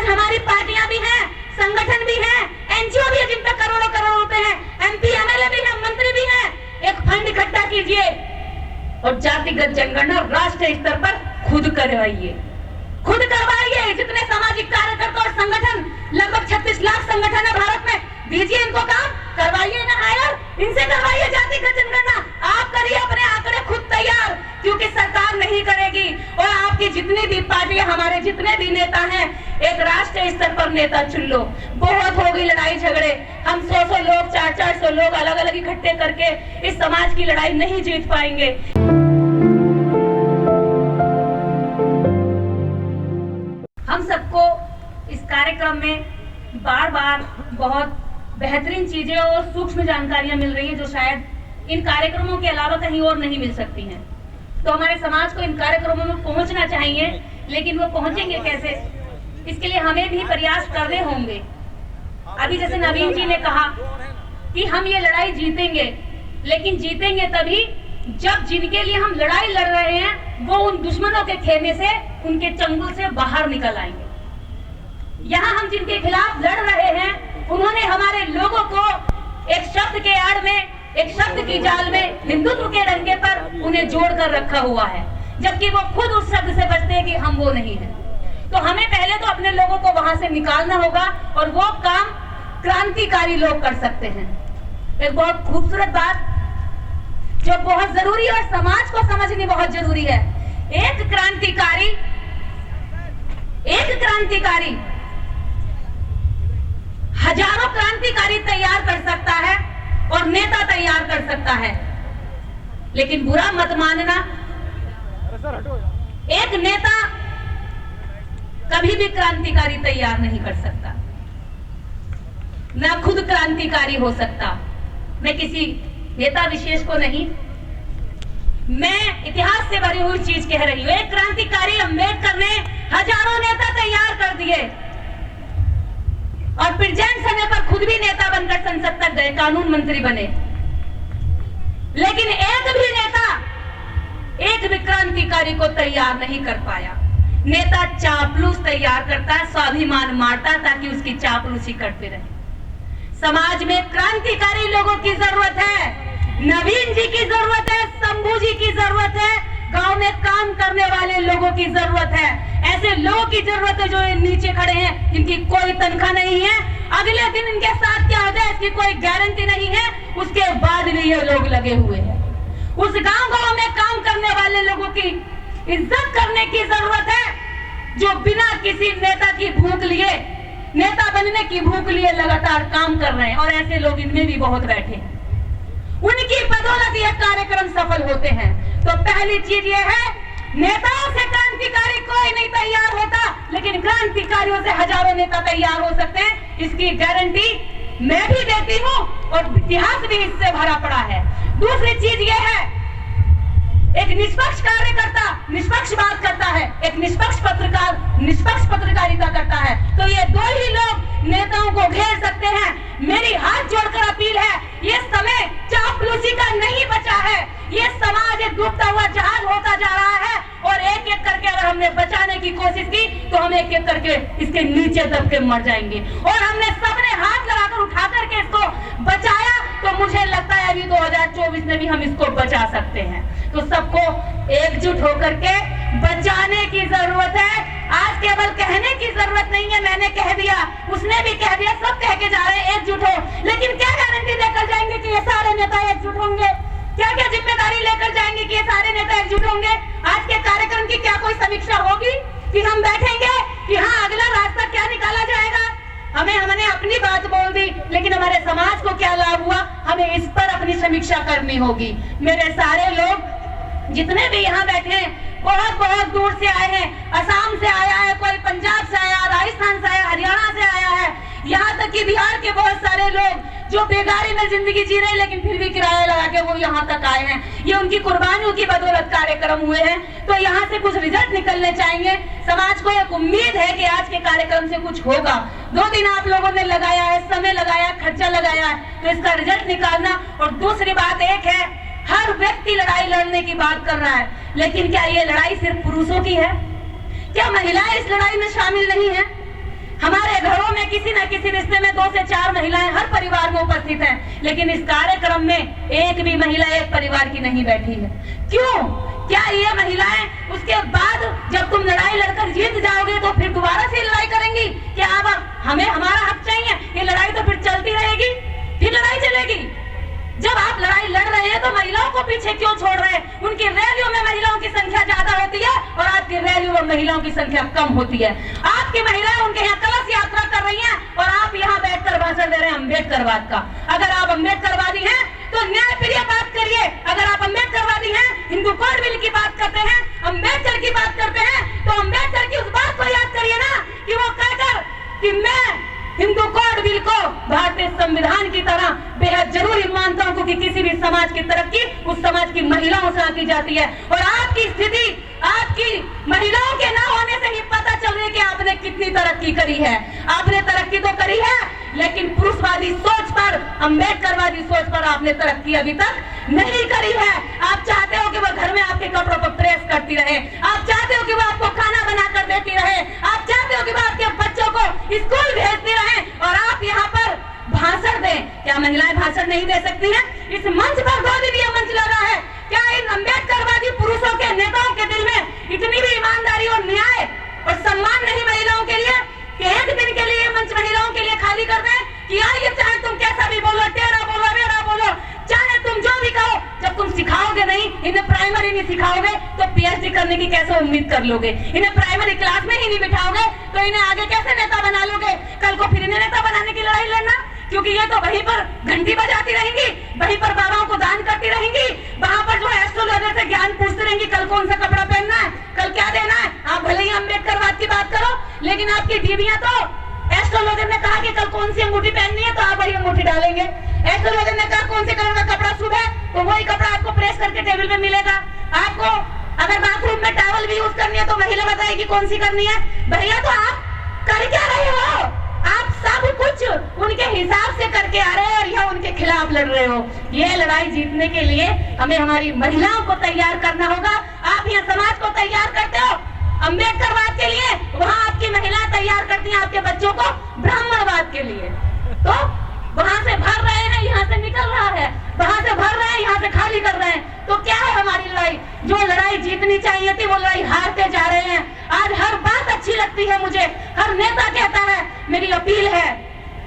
हमारी पार्टियां भी हैं, संगठन भी हैं, एनजीओ भी है जिन पर करोड़ों करोड़ रुपए हैं, एमपी एमएलए भी हैं, मंत्री भी हैं। एक फंड इकट्ठा कीजिए और जातिगत जनगणना राष्ट्रीय स्तर पर खुद करवाइए, खुद करवाइए। जितने सामाजिक कार्यकर्ता और संगठन, लगभग 36 लाख संगठन है भारत में, दीजिए इनको काम, करवाइए ना हायर, इनसे करवाइए जातिगत जनगणना। आप करिए अपने आंकड़े खुद तैयार, क्योंकि सरकार नहीं करेगी। और आपकी जितनी भी पार्टियां, हमारे जितने भी नेता हैं, एक राष्ट्रीय स्तर पर नेता चुन लो। बहुत होगी लड़ाई झगड़े, हम 100 लोग, 400 लोग अलग अलग इकट्ठे करके इस समाज की लड़ाई नहीं जीत पाएंगे। हम सबको इस कार्यक्रम में बार बार बहुत बेहतरीन चीजें और सूक्ष्म जानकारियां मिल रही है, जो शायद इन कार्यक्रमों के अलावा कहीं और नहीं मिल सकती हैं। तो हमारे समाज को इन कार्यक्रमों में पहुंचना चाहिए, लेकिन वो पहुंचेंगे कैसे, इसके लिए हमें भी प्रयास करने होंगे। अभी जैसे नवीन जी ने कहा कि हम ये लड़ाई जीतेंगे, लेकिन जीतेंगे तभी जब जिनके लिए हम लड़ाई लड़ रहे हैं वो उन दुश्मनों के खेमे से, उनके चंगुल से बाहर निकल आएंगे। यहाँ हम जिनके खिलाफ लड़ रहे हैं, उन्होंने हमारे लोगों को एक शब्द के आड़ में, एक शब्द की जाल में, हिंदुत्व के डंके पर उन्हें जोड़ कर रखा हुआ है, जबकि वो खुद उस शब्द से बचते हैं कि हम वो नहीं हैं। तो हमें पहले तो अपने लोगों को वहां से निकालना होगा, और वो काम क्रांतिकारी लोग कर सकते हैं। एक बहुत खूबसूरत बात जो बहुत जरूरी है और समाज को समझनी बहुत जरूरी है, एक क्रांतिकारी हजारों क्रांतिकारी तैयार कर सकता है और नेता तैयार कर सकता है, लेकिन बुरा मत मानना, एक नेता कभी भी क्रांतिकारी तैयार नहीं कर सकता, ना खुद क्रांतिकारी हो सकता। मैं किसी नेता विशेष को नहीं, मैं इतिहास से भरी हुई चीज कह रही हूं। एक क्रांतिकारी अम्बेडकर ने हजारों नेता तैयार कर दिए और फिर जैन समय पर खुद भी नेता बनकर संसद तक गए, कानून मंत्री बने, लेकिन एक भी नेता, एक भी क्रांतिकारी को तैयार नहीं कर पाया। नेता चापलूस तैयार करता है, स्वाभिमान मारता ताकि उसकी चापलूसी करते रहे। समाज में क्रांतिकारी लोगों की जरूरत है, नवीन जी की जरूरत है, शंभू जी की जरूरत है, गांव में काम करने वाले लोगों की जरूरत है, ऐसे लोगों की जरूरत है जो नीचे खड़े हैं, जिनकी कोई तनख्वाह नहीं है, अगले दिन इनके साथ क्या हो जाए इसकी कोई गारंटी नहीं है, उसके बाद भी ये लोग लगे हुए हैं। उस गांव में काम करने वाले लोगों की इज्जत करने की जरूरत है, जो बिना किसी नेता की भूख लिए, नेता बनने की भूख लिए लगातार काम कर रहे हैं, और ऐसे लोग इनमें भी बहुत बैठे हैं। उनकी बदौलत ये कार्यक्रम सफल होते हैं। तो पहली चीज ये है, नेताओं से क्रांतिकारी कोई नहीं तैयार होता, लेकिन क्रांतिकारियों से हजारों नेता तैयार हो सकते हैं, इसकी गारंटी मैं भी देती हूँ और इतिहास भी इससे भरा पड़ा है। दूसरी चीज ये है, एक निष्पक्ष कार्यकर्ता निष्पक्ष बात करता है, एक निष्पक्ष पत्रकार निष्पक्ष पत्रकारिता करता है, तो ये दो ही लोग नेताओं को घेर सकते हैं। मेरी हाथ जोड़कर अपील है, ये समय चापलूसी का नहीं बचा है, ये समाज एक डूबता हुआ जहाज होता जा रहा है, और एक एक करके अगर हमने बचाने की कोशिश की तो हम एक एक करके इसके नीचे दब के मर जाएंगे। और हमने सबने हाथ लगाकर उठा करके इसको बचाया, तो मुझे लगता है अभी 2024 में भी हम इसको बचा सकते हैं। तो सबको एकजुट होकर के बचाने की जरूरत है। आज केवल कहने की जरूरत नहीं है, मैंने कह दिया, उसने भी कह दिया, सब कह के जा रहे हैं एकजुट हो, लेकिन क्या गारंटी देकर जाएंगे कि ये सारे नेता एकजुट होंगे? क्या क्या जिम्मेदारी लेकर जाएंगे कि ये सारे नेता एकजुट होंगे? आज के कार्यक्रम की क्या कोई समीक्षा होगी कि हम बैठेंगे कि हाँ अगला रास्ता क्या निकाला जाएगा? हमने अपनी बात बोल दी, लेकिन हमारे समाज को क्या लाभ हुआ, हमें इस पर अपनी समीक्षा करनी होगी। मेरे सारे लोग जितने भी यहाँ बैठे हैं, बहुत बहुत दूर से आए हैं, असम से आया है, कोई पंजाब से आया, राजस्थान से आया, हरियाणा से आया है, यहाँ तक कि बिहार के बहुत सारे लोग जो बेगारी में जिंदगी जी रहे हैं, लेकिन फिर भी किराया लगा के वो यहाँ तक आए हैं। ये उनकी कुर्बानियों की बदौलत कार्यक्रम हुए हैं। तो यहाँ से कुछ रिजल्ट निकलने चाहिए। समाज को एक उम्मीद है कि आज के कार्यक्रम से कुछ होगा। 2 दिन आप लोगों ने लगाया है, समय लगाया, खर्चा लगाया है, तो इसका रिजल्ट निकालना। और दूसरी बात एक है, हर व्यक्ति लड़ाई लड़ने की बात कर रहा है, लेकिन क्या ये लड़ाई सिर्फ पुरुषों की है? क्या महिलाएं इस लड़ाई में शामिल नहीं है? किसी न किसी रिश्ते में 2 से 4 महिलाएं हर परिवार में उपस्थित हैं, लेकिन इस कार्यक्रम में एक भी महिला एक परिवार की नहीं बैठी है। क्यों? क्या ये महिलाएं उसके बाद जब तुम लड़ाई लड़कर जीत जाओगे तो फिर दोबारा से लड़ाई करेंगी? क्या अब हमें हमारा हक चाहिए? ये लड़ाई तो फिर चलती रहेगी, फिर लड़ाई चलेगी। जब आप लड़ाई लड़ रहे हैं तो महिलाओं को पीछे क्यों छोड़ रहे हैं? उनकी रैलियों में महिलाओं की संख्या ज्यादा होती है और आपकी रैलियों में महिलाओं की संख्या कम होती है। आपकी महिलाएं उनके यहाँ कलश यात्रा कर रही हैं और आप यहाँ बैठकर भाषण दे रहे हैं अम्बेडकरवाद का। अगर आप अम्बेडकरवादी हैं तो न्याय प्रिय बात करिए। अगर आप अम्बेडकरवादी हैं, हिंदू कोड बिल की बात करते हैं, अम्बेडकर की बात करते हैं, तो अम्बेडकर की उस बात को याद करिए ना कि वो कहकर कि मैं हिंदू कोड बिल को भारतीय संविधान की तरह बेहद जरूरी मानता हूं, क्योंकि किसी भी समाज की तरक्की उस समाज की महिलाओं से आती जाती है। और आपकी स्थिति आपकी महिलाओं के ना होने से ही पता चल रही है कि आपने कितनी तरक्की करी है। आपने तरक्की तो करी है, लेकिन पुरुषवादी सोच पर, अम्बेडकरवादी सोच पर आपने तरक्की अभी तक नहीं करी है। आप चाहते हो कि वो घर में आपके कपड़ों पर प्रेस करती रहे, आप चाहते हो कि वो आपको खाना बनाकर देती रहे, आप चाहते हो कि वो आपके बच्चों को स्कूल भेजती रहे और आप यहाँ पर भाषण दें। क्या महिलाएं भाषण नहीं दे सकती हैं? इस मंच पर 2 दिन ये मंच लगा है। क्या इन अम्बेडकरवादी पुरुषों के नेताओं के दिल में इतनी भी ईमानदारी और न्याय और सम्मान नहीं महिलाओं के लिए कि एक दिन के लिए मंच महिलाओं के लिए खाली कर दें कि आइए, चाहे तुम कैसा भी बोलो, टेढ़ा बोलो, मेरा बोलो, चाहे तुम जो भी कहो, जब तुम सिखाओगे नहीं, इन्हें प्राइमरी नहीं सिखाओगे तो पीएचडी करने की कैसे उम्मीद कर लोगे? इन्हें प्राइमरी क्लास में ही नहीं बिठाओगे तो इन्हें आगे कैसे नेता बना लोगे? कल को फिर इन्हें नेता बनाने की लड़ाई लड़ना, क्योंकि ये तो वहीं पर घंटी बजाती रहेंगी, वहीं पर बाबाओं को दान करती रहेंगी, वहां पर जो है एस्ट्रोलॉजर से ज्ञान पूछती रहेंगी, कल कौन सा कपड़ा पहनना है, कल क्या देना है। आप भले ही अम्बेडकरवाद की बात करो, लेकिन आपकी बीवियां तो एस्ट्रोलॉजर ने कहा कि कल कौन सी अंगूठी पहननी है तो आप वही अंगूठी डालेंगे। एस्ट्रोलॉजर ने कहा कौन से कलर का कपड़ा शुभ है तो वही कपड़ा आपको प्रेस करके टेबल पे मिलेगा। आपको अगर बाथरूम में टॉवल भी यूज करनी है तो महिला बताएगी कौन सी करनी है। भैया तो आप कर क्या रहे हो? आप सब कुछ उनके हिसाब से करके आ रहे हैं और यह उनके खिलाफ लड़ रहे हो। ये लड़ाई जीतने के लिए हमें हमारी महिलाओं को तैयार करना होगा। आप यहाँ समाज को तैयार करते हो अम्बेडकरवाद के लिए, वहाँ आपकी महिलाएं तैयार करती हैं आपके बच्चों को ब्राह्मणवाद के लिए। तो वहाँ से भर रहे हैं, यहाँ से निकल रहा है, वहाँ से भर रहे हैं, यहाँ से खाली कर रहे हैं। तो क्या है हमारी लड़ाई? जो लड़ाई जीतनी चाहिए थी वो लड़ाई हारते जा रहे हैं। आज हर बात अच्छी लगती है मुझे, हर नेता कहता है। मेरी अपील है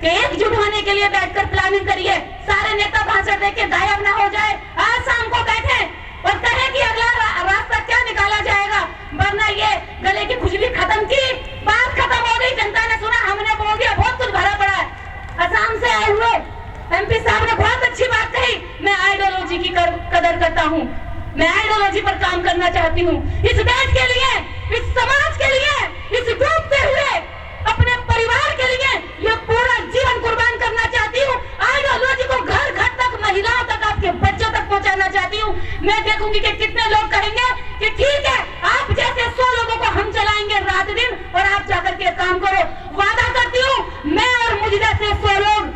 कि एकजुट होने के लिए बैठकर प्लानिंग करिए, सारे नेता भाषण देके गायब ना हो जाए। आज शाम को बैठे और कहे कि अगला रास्ता क्या निकाला जाएगा, वरना ये गले की खुजली खत्म की, बात खत्म हो गई, जनता ने सुना, हमने बोल दिया, बहुत कुछ भरा पड़ा है। असम से आए हुए एमपी साहब ने बहुत अच्छी बात कही। मैं आइडियोलॉजी की कदर करता हूँ, मैं आइडियोलॉजी पर काम करना चाहती हूँ। इस देश के लिए, इस समाज के लिए, इस डूबते हुए अपने परिवार के लिए ये पूरा जीवन कुर्बान करना चाहती हूँ। आइडियोलॉजी को घर घर तक, महिलाओं तक, आपके बच्चों तक पहुँचाना चाहती हूँ। मैं देखूंगी कि कितने लोग कहेंगे कि ठीक है, आप जैसे 100 लोगों को हम चलाएंगे रात दिन और आप जाकर के काम करो। वादा करती हूँ मैं और मुझ जैसे 100 लोग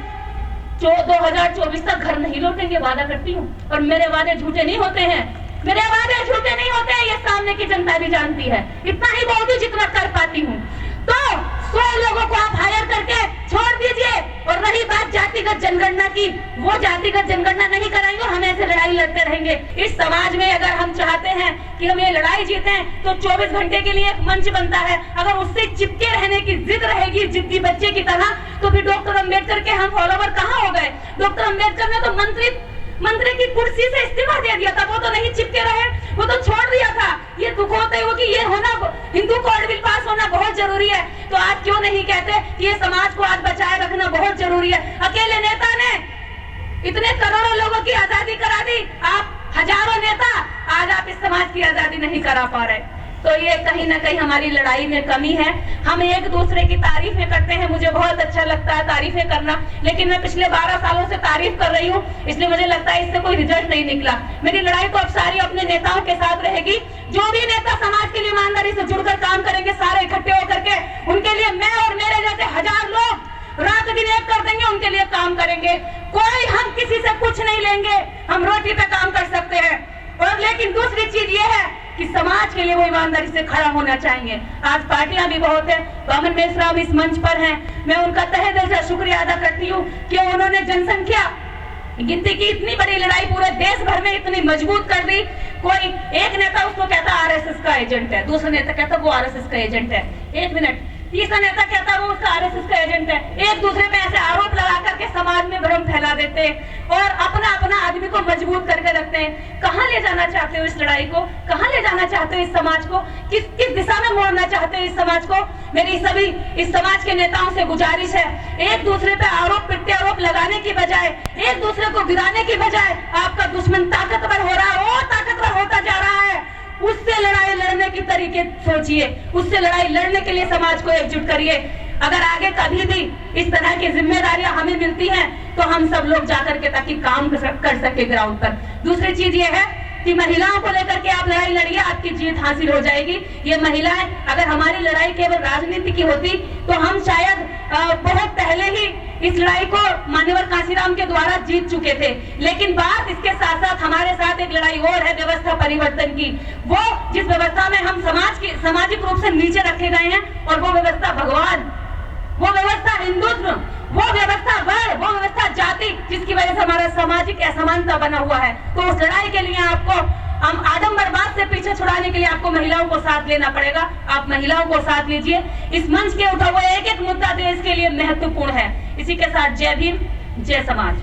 2024 तक घर नहीं लौटेंगे, वादा करती हूँ। और मेरे वादे झूठे नहीं होते हैं, मेरे वादे झूठे नहीं होते हैं, ये सामने की जनता भी जानती है। इतना ही बोलती जितना कर पाती हूँ। तो 100 लोगों को आप हायर करके छोड़ दीजिए। और रही बात जातिगत जनगणना की, वो जातिगत जनगणना नहीं कराएंगे और हम ऐसे लड़ाई लड़ते रहेंगे। इस समाज में अगर हम चाहते हैं कि हम ये लड़ाई जीतें तो 24 घंटे के लिए एक मंच बनता है। अगर उससे चिपके रहने की जिद रहेगी, जिद्दी बच्चे की तरह, तो फिर डॉक्टर अम्बेडकर के हम फॉलोवर कहाँ हो गए? डॉक्टर अम्बेडकर ने तो मंत्री की कुर्सी से इस्तीफा दे दिया था, वो तो नहीं चिपके रहे, वो तो छोड़ दिया था। ये दुख होता है कि ये होना, हिंदू कोड बिल पास होना बहुत जरूरी है। तो आज क्यों नहीं कहते कि ये समाज को आज बचाए रखना बहुत जरूरी है? अकेले नेता ने इतने करोड़ों लोगों की आजादी करा दी, आप हजारों नेता, आज आप इस समाज की आजादी नहीं करा पा रहे। तो ये कहीं ना कहीं हमारी लड़ाई में कमी है। हम एक दूसरे की तारीफें करते हैं, मुझे बहुत अच्छा लगता है तारीफें करना, लेकिन मैं पिछले 12 सालों से तारीफ कर रही हूँ, इसलिए मुझे लगता है इससे कोई रिजल्ट नहीं निकला। मेरी लड़ाई तो अब सारी अपने नेताओं के साथ रहेगी। जो भी नेता समाज के लिए ईमानदारी से जुड़कर काम करेंगे, सारे इकट्ठे होकर के, उनके लिए मैं और मेरे जैसे 1000 लोग रात दिन एक कर देंगे, उनके लिए काम करेंगे। कोई हम किसी से कुछ नहीं लेंगे, हम रोटी पे काम कर सकते हैं। और लेकिन दूसरी चीज ये है कि समाज के लिए वो ईमानदारी से खड़ा होना चाहिए। आज पार्टियां भी बहुत है, वामन मेश्राम इस मंच पर हैं, मैं उनका तहे दिल से शुक्रिया अदा करती हूँ कि उन्होंने जनसंख्या गिनती की इतनी बड़ी लड़ाई पूरे देश भर में इतनी मजबूत कर दी। कोई एक नेता उसको कहता आरएसएस का एजेंट है, दूसरा नेता कहता वो आरएसएस का एजेंट है, एक मिनट, तीसरा नेता कहता वो उसका आरएसएस का एजेंट है। एक दूसरे पे ऐसे आरोप लगा करके समाज में भ्रम फैला देते हैं और अपना अपना आदमी को मजबूत करके रखते हैं। कहां ले जाना चाहते हो इस लड़ाई को, कहां ले जाना चाहते हो इस समाज को, किस दिशा में मोड़ना चाहते हो इस समाज को। मेरी सभी इस समाज के नेताओं से गुजारिश है, एक दूसरे पे आरोप प्रत्यारोप लगाने की बजाय, एक दूसरे को गिराने की बजाय, आपका दुश्मन ताकतवर हो रहा है और ताकतवर होता जा रहा है, उससे लड़ाई लड़ने की तरीके सोचिए, उससे लड़ाई लड़ने के लिए समाज को एकजुट करिए। अगर आगे कभी भी इस तरह की जिम्मेदारियां हमें मिलती हैं तो हम सब लोग जाकर के ताकि काम कर सके ग्राउंड पर। दूसरी चीज ये है कि महिलाओं को लेकर के आप लड़ाई लड़िए, आपकी जीत हासिल हो जाएगी। ये महिलाएं, अगर हमारी लड़ाई केवल राजनीति की होती तो हम शायद बहुत पहले ही इस लड़ाई को मान्यवर कांशीराम के द्वारा जीत चुके थे। लेकिन बात इसके साथ साथ हमारे साथ एक लड़ाई और है व्यवस्था परिवर्तन की। वो जिस व्यवस्था में हम सामाजिक रूप से नीचे रखे गए हैं, और वो व्यवस्था भगवान, वो व्यवस्था हिंदुत्व, वो व्यवस्था वर्ण, वो व्यवस्था जाति, जिसकी वजह से हमारा सामाजिक असमानता बना हुआ है। तो उस लड़ाई के लिए आपको हम आडंबरवाद से पीछे छुड़ाने के लिए आपको महिलाओं को साथ लेना पड़ेगा। आप महिलाओं को साथ लीजिए। इस मंच के उठा हुआ एक एक मुद्दा देश के लिए महत्वपूर्ण है। इसी के साथ जय भीम, जय समाज।